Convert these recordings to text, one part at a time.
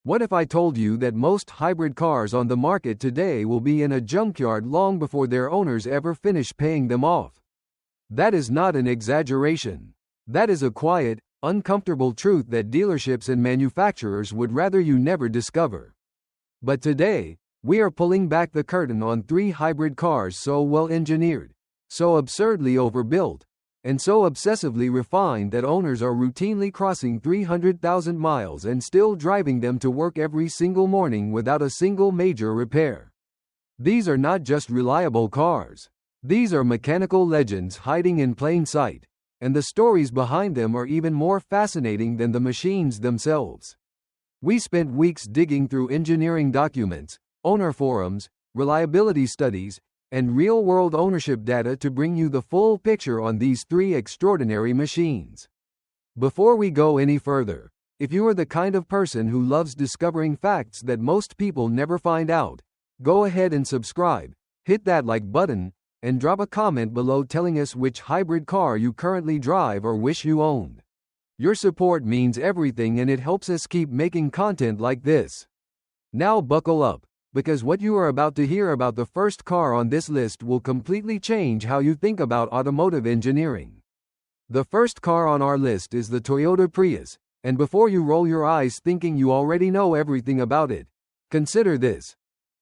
What if I told you that most hybrid cars on the market today will be in a junkyard long before their owners ever finish paying them off? That is not an exaggeration. That is a quiet, uncomfortable truth that dealerships and manufacturers would rather you never discover. But today, we are pulling back the curtain on 3 hybrid cars so well engineered, so absurdly overbuilt, and so obsessively refined that owners are routinely crossing 300,000 miles and still driving them to work every single morning without a single major repair. These are not just reliable cars. These are mechanical legends hiding in plain sight, and the stories behind them are even more fascinating than the machines themselves. We spent weeks digging through engineering documents, owner forums, reliability studies, and real-world ownership data to bring you the full picture on these 3 extraordinary machines. Before we go any further, if you are the kind of person who loves discovering facts that most people never find out, go ahead and subscribe, hit that like button, and drop a comment below telling us which hybrid car you currently drive or wish you owned. Your support means everything and it helps us keep making content like this. Now buckle up, because what you are about to hear about the first car on this list will completely change how you think about automotive engineering. The first car on our list is the Toyota Prius, and before you roll your eyes thinking you already know everything about it, consider this.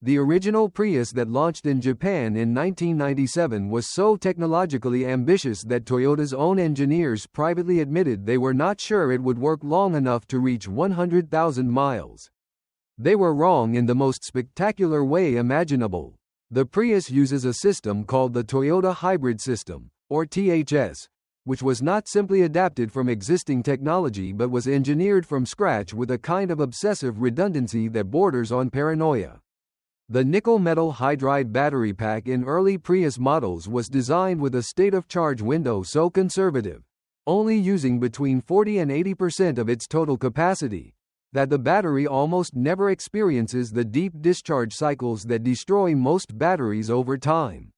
The original Prius that launched in Japan in 1997 was so technologically ambitious that Toyota's own engineers privately admitted they were not sure it would work long enough to reach 100,000 miles. They were wrong in the most spectacular way imaginable. The Prius uses a system called the Toyota Hybrid System, or THS, which was not simply adapted from existing technology but was engineered from scratch with a kind of obsessive redundancy that borders on paranoia. The nickel-metal hydride battery pack in early Prius models was designed with a state-of-charge window so conservative, only using between 40 and 80% of its total capacity, that the battery almost never experiences the deep discharge cycles that destroy most batteries over time.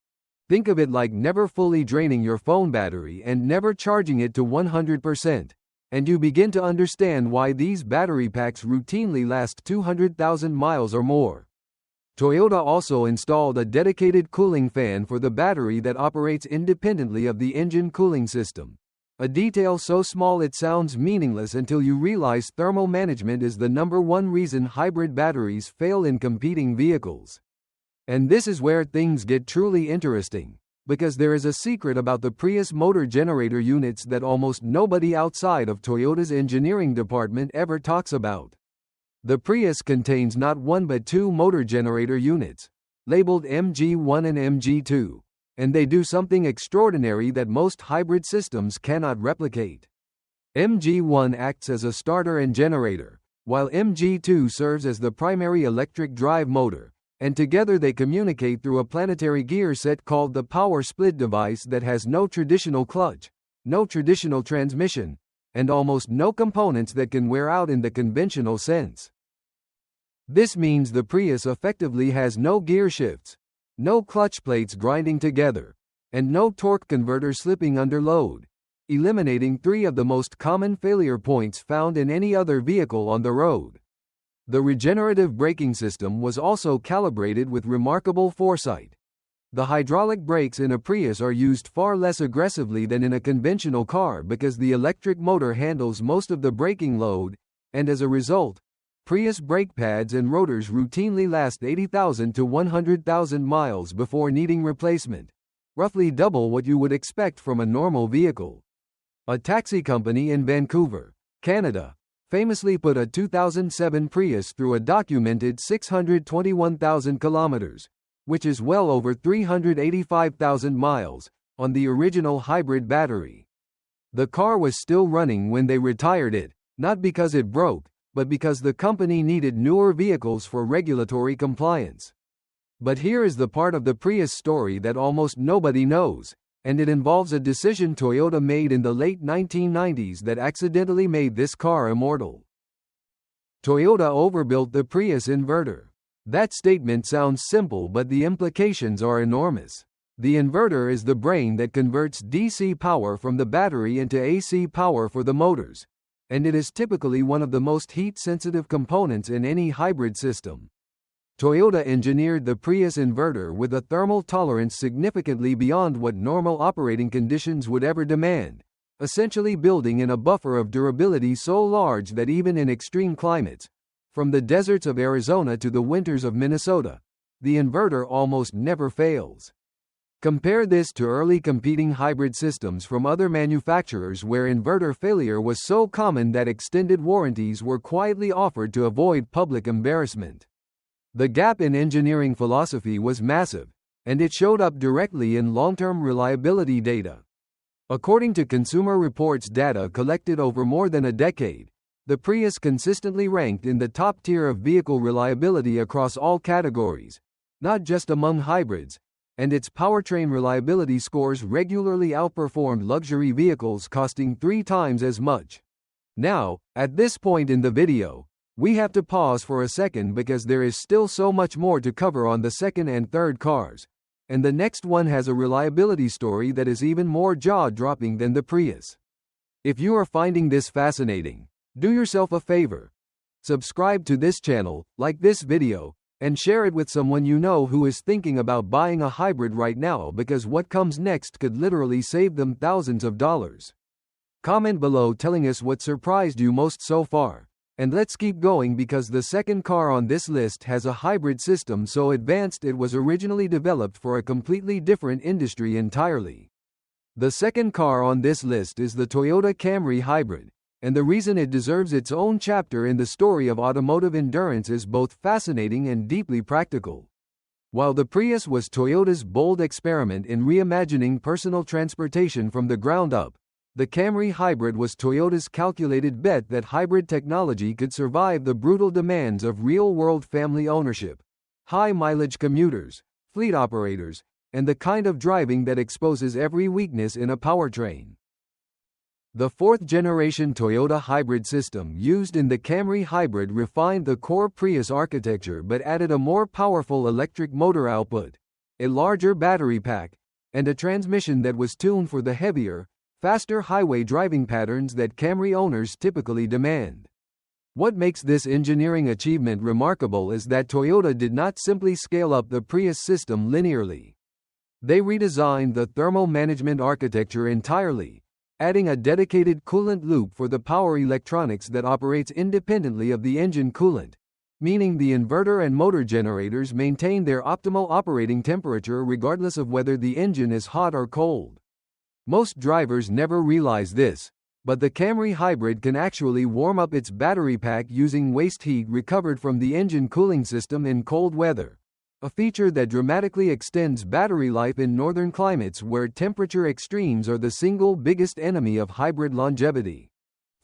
Think of it like never fully draining your phone battery and never charging it to 100%, and you begin to understand why these battery packs routinely last 200,000 miles or more. Toyota also installed a dedicated cooling fan for the battery that operates independently of the engine cooling system. A detail so small it sounds meaningless until you realize thermal management is the #1 reason hybrid batteries fail in competing vehicles. And this is where things get truly interesting, because there is a secret about the Prius motor generator units that almost nobody outside of Toyota's engineering department ever talks about. The Prius contains not 1 but 2 motor generator units, labeled MG1 and MG2. And they do something extraordinary that most hybrid systems cannot replicate. MG1 acts as a starter and generator, while MG2 serves as the primary electric drive motor, and together they communicate through a planetary gear set called the power split device that has no traditional clutch, no traditional transmission, and almost no components that can wear out in the conventional sense. This means the Prius effectively has no gear shifts, no clutch plates grinding together, and no torque converter slipping under load, eliminating 3 of the most common failure points found in any other vehicle on the road. The regenerative braking system was also calibrated with remarkable foresight. The hydraulic brakes in a Prius are used far less aggressively than in a conventional car because the electric motor handles most of the braking load, and as a result, Prius brake pads and rotors routinely last 80,000 to 100,000 miles before needing replacement, roughly double what you would expect from a normal vehicle. A taxi company in Vancouver, Canada, famously put a 2007 Prius through a documented 621,000 kilometers, which is well over 385,000 miles, on the original hybrid battery. The car was still running when they retired it, not because it broke, but because the company needed newer vehicles for regulatory compliance. But here is the part of the Prius story that almost nobody knows, and it involves a decision Toyota made in the late 1990s that accidentally made this car immortal. Toyota overbuilt the Prius inverter. That statement sounds simple, but the implications are enormous. The inverter is the brain that converts DC power from the battery into AC power for the motors, and it is typically one of the most heat-sensitive components in any hybrid system. Toyota engineered the Prius inverter with a thermal tolerance significantly beyond what normal operating conditions would ever demand, essentially building in a buffer of durability so large that even in extreme climates, from the deserts of Arizona to the winters of Minnesota, the inverter almost never fails. Compare this to early competing hybrid systems from other manufacturers where inverter failure was so common that extended warranties were quietly offered to avoid public embarrassment. The gap in engineering philosophy was massive, and it showed up directly in long-term reliability data. According to Consumer Reports data collected over more than a decade, the Prius consistently ranked in the top tier of vehicle reliability across all categories, not just among hybrids, and its powertrain reliability scores regularly outperformed luxury vehicles costing 3 times as much. Now, at this point in the video, we have to pause for a second because there is still so much more to cover on the second and third cars, and the next one has a reliability story that is even more jaw-dropping than the Prius. If you are finding this fascinating, do yourself a favor. Subscribe to this channel, like this video, and share it with someone you know who is thinking about buying a hybrid right now because what comes next could literally save them thousands of dollars. Comment below telling us what surprised you most so far. And let's keep going because the second car on this list has a hybrid system so advanced it was originally developed for a completely different industry entirely. The second car on this list is the Toyota Camry Hybrid, and the reason it deserves its own chapter in the story of automotive endurance is both fascinating and deeply practical. While the Prius was Toyota's bold experiment in reimagining personal transportation from the ground up, the Camry Hybrid was Toyota's calculated bet that hybrid technology could survive the brutal demands of real-world family ownership, high-mileage commuters, fleet operators, and the kind of driving that exposes every weakness in a powertrain. The fourth-generation Toyota hybrid system used in the Camry Hybrid refined the core Prius architecture but added a more powerful electric motor output, a larger battery pack, and a transmission that was tuned for the heavier, faster highway driving patterns that Camry owners typically demand. What makes this engineering achievement remarkable is that Toyota did not simply scale up the Prius system linearly. They redesigned the thermal management architecture entirely, adding a dedicated coolant loop for the power electronics that operates independently of the engine coolant, meaning the inverter and motor generators maintain their optimal operating temperature regardless of whether the engine is hot or cold. Most drivers never realize this, but the Camry Hybrid can actually warm up its battery pack using waste heat recovered from the engine cooling system in cold weather, a feature that dramatically extends battery life in northern climates where temperature extremes are the single biggest enemy of hybrid longevity.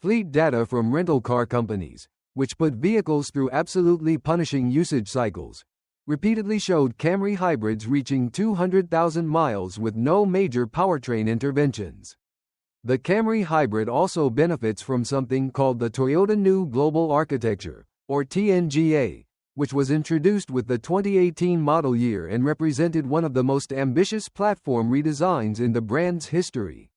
Fleet data from rental car companies, which put vehicles through absolutely punishing usage cycles, repeatedly showed Camry hybrids reaching 200,000 miles with no major powertrain interventions. The Camry Hybrid also benefits from something called the Toyota New Global Architecture, or TNGA, which was introduced with the 2018 model year and represented one of the most ambitious platform redesigns in the brand's history.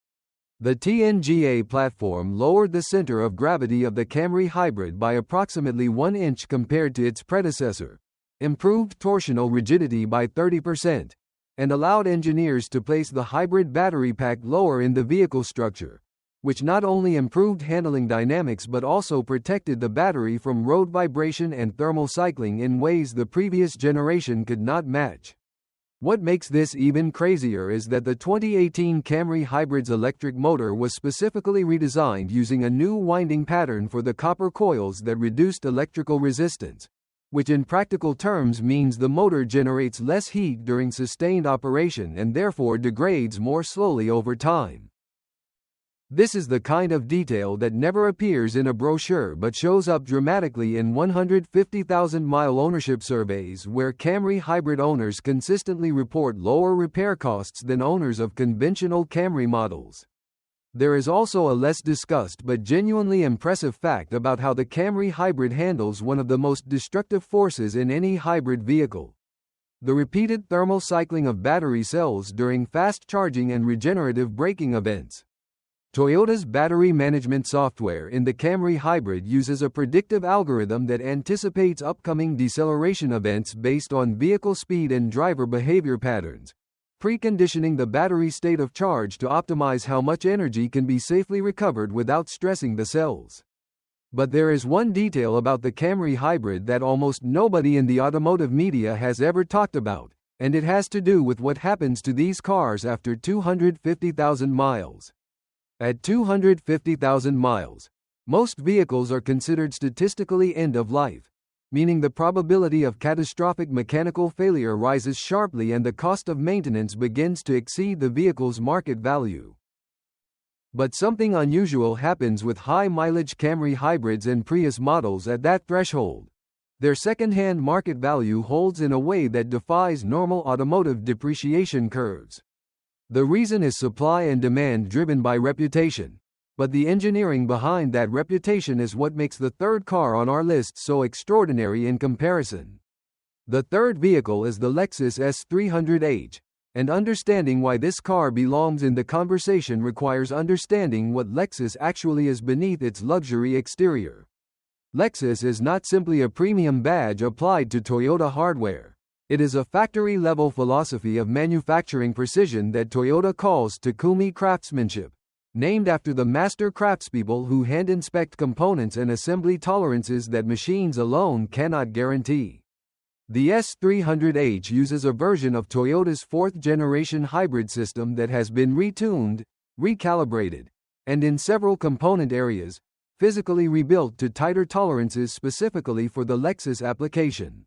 The TNGA platform lowered the center of gravity of the Camry Hybrid by approximately 1 inch compared to its predecessor, improved torsional rigidity by 30%, and allowed engineers to place the hybrid battery pack lower in the vehicle structure, which not only improved handling dynamics but also protected the battery from road vibration and thermal cycling in ways the previous generation could not match. What makes this even crazier is that the 2018 Camry Hybrid's electric motor was specifically redesigned using a new winding pattern for the copper coils that reduced electrical resistance, which in practical terms means the motor generates less heat during sustained operation and therefore degrades more slowly over time. This is the kind of detail that never appears in a brochure but shows up dramatically in 150,000-mile ownership surveys where Camry Hybrid owners consistently report lower repair costs than owners of conventional Camry models. There is also a less discussed but genuinely impressive fact about how the Camry Hybrid handles one of the most destructive forces in any hybrid vehicle: the repeated thermal cycling of battery cells during fast charging and regenerative braking events. Toyota's battery management software in the Camry Hybrid uses a predictive algorithm that anticipates upcoming deceleration events based on vehicle speed and driver behavior patterns, preconditioning the battery state of charge to optimize how much energy can be safely recovered without stressing the cells. But there is one detail about the Camry Hybrid that almost nobody in the automotive media has ever talked about, and it has to do with what happens to these cars after 250,000 miles. At 250,000 miles, most vehicles are considered statistically end of life, meaning the probability of catastrophic mechanical failure rises sharply and the cost of maintenance begins to exceed the vehicle's market value. But something unusual happens with high-mileage Camry hybrids and Prius models at that threshold. Their second-hand market value holds in a way that defies normal automotive depreciation curves. The reason is supply and demand driven by reputation, but the engineering behind that reputation is what makes the third car on our list so extraordinary in comparison. The third vehicle is the Lexus S300h, and understanding why this car belongs in the conversation requires understanding what Lexus actually is beneath its luxury exterior. Lexus is not simply a premium badge applied to Toyota hardware. It is a factory-level philosophy of manufacturing precision that Toyota calls Takumi craftsmanship, named after the master craftspeople who hand-inspect components and assembly tolerances that machines alone cannot guarantee. The S300h uses a version of Toyota's fourth-generation hybrid system that has been retuned, recalibrated, and in several component areas, physically rebuilt to tighter tolerances specifically for the Lexus application.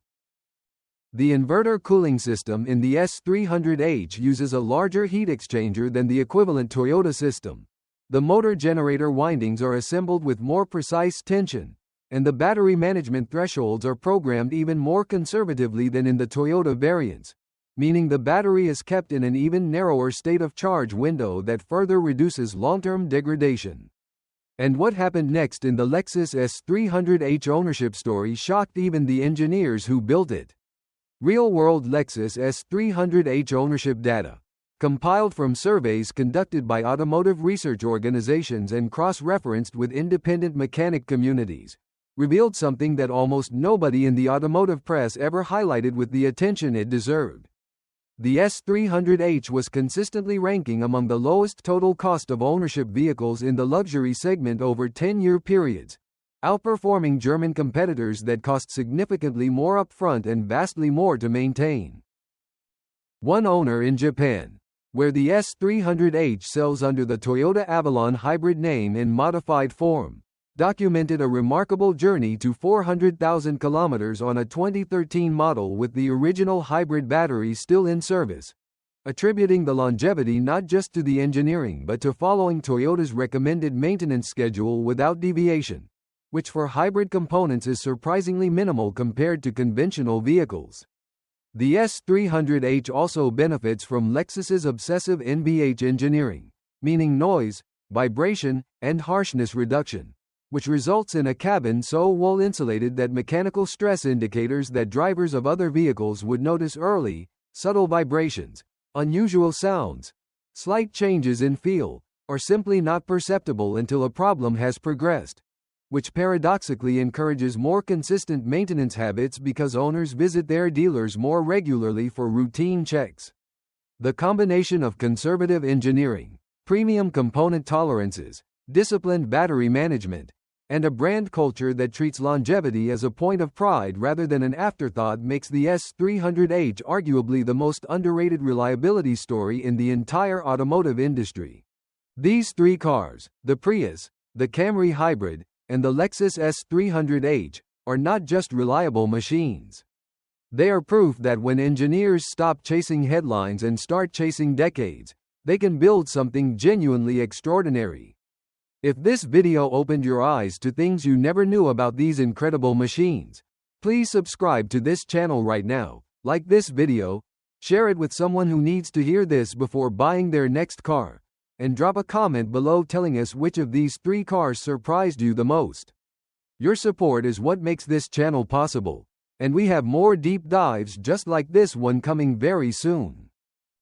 The inverter cooling system in the S300h uses a larger heat exchanger than the equivalent Toyota system. The motor generator windings are assembled with more precise tension, and the battery management thresholds are programmed even more conservatively than in the Toyota variants, meaning the battery is kept in an even narrower state of charge window that further reduces long-term degradation. And what happened next in the Lexus S300h ownership story shocked even the engineers who built it. Real-world Lexus S300h ownership data, compiled from surveys conducted by automotive research organizations and cross-referenced with independent mechanic communities, revealed something that almost nobody in the automotive press ever highlighted with the attention it deserved. The S300h was consistently ranking among the lowest total cost of ownership vehicles in the luxury segment over 10-year periods, outperforming German competitors that cost significantly more upfront and vastly more to maintain. One owner in Japan, where the S300h sells under the Toyota Avalon hybrid name in modified form, documented a remarkable journey to 400,000 kilometers on a 2013 model with the original hybrid battery still in service, attributing the longevity not just to the engineering but to following Toyota's recommended maintenance schedule without deviation, which for hybrid components is surprisingly minimal compared to conventional vehicles. The S300h also benefits from Lexus's obsessive NVH engineering, meaning noise, vibration, and harshness reduction, which results in a cabin so well insulated that mechanical stress indicators that drivers of other vehicles would notice early, subtle vibrations, unusual sounds, slight changes in feel, are simply not perceptible until a problem has progressed, which paradoxically encourages more consistent maintenance habits because owners visit their dealers more regularly for routine checks. The combination of conservative engineering, premium component tolerances, disciplined battery management, and a brand culture that treats longevity as a point of pride rather than an afterthought makes the S300h arguably the most underrated reliability story in the entire automotive industry. These three cars, the Prius, the Camry Hybrid, and the Lexus S300h, are not just reliable machines. They are proof that when engineers stop chasing headlines and start chasing decades, they can build something genuinely extraordinary. If this video opened your eyes to things you never knew about these incredible machines, please subscribe to this channel right now, like this video, share it with someone who needs to hear this before buying their next car, and drop a comment below telling us which of these three cars surprised you the most. Your support is what makes this channel possible, and we have more deep dives just like this one coming very soon.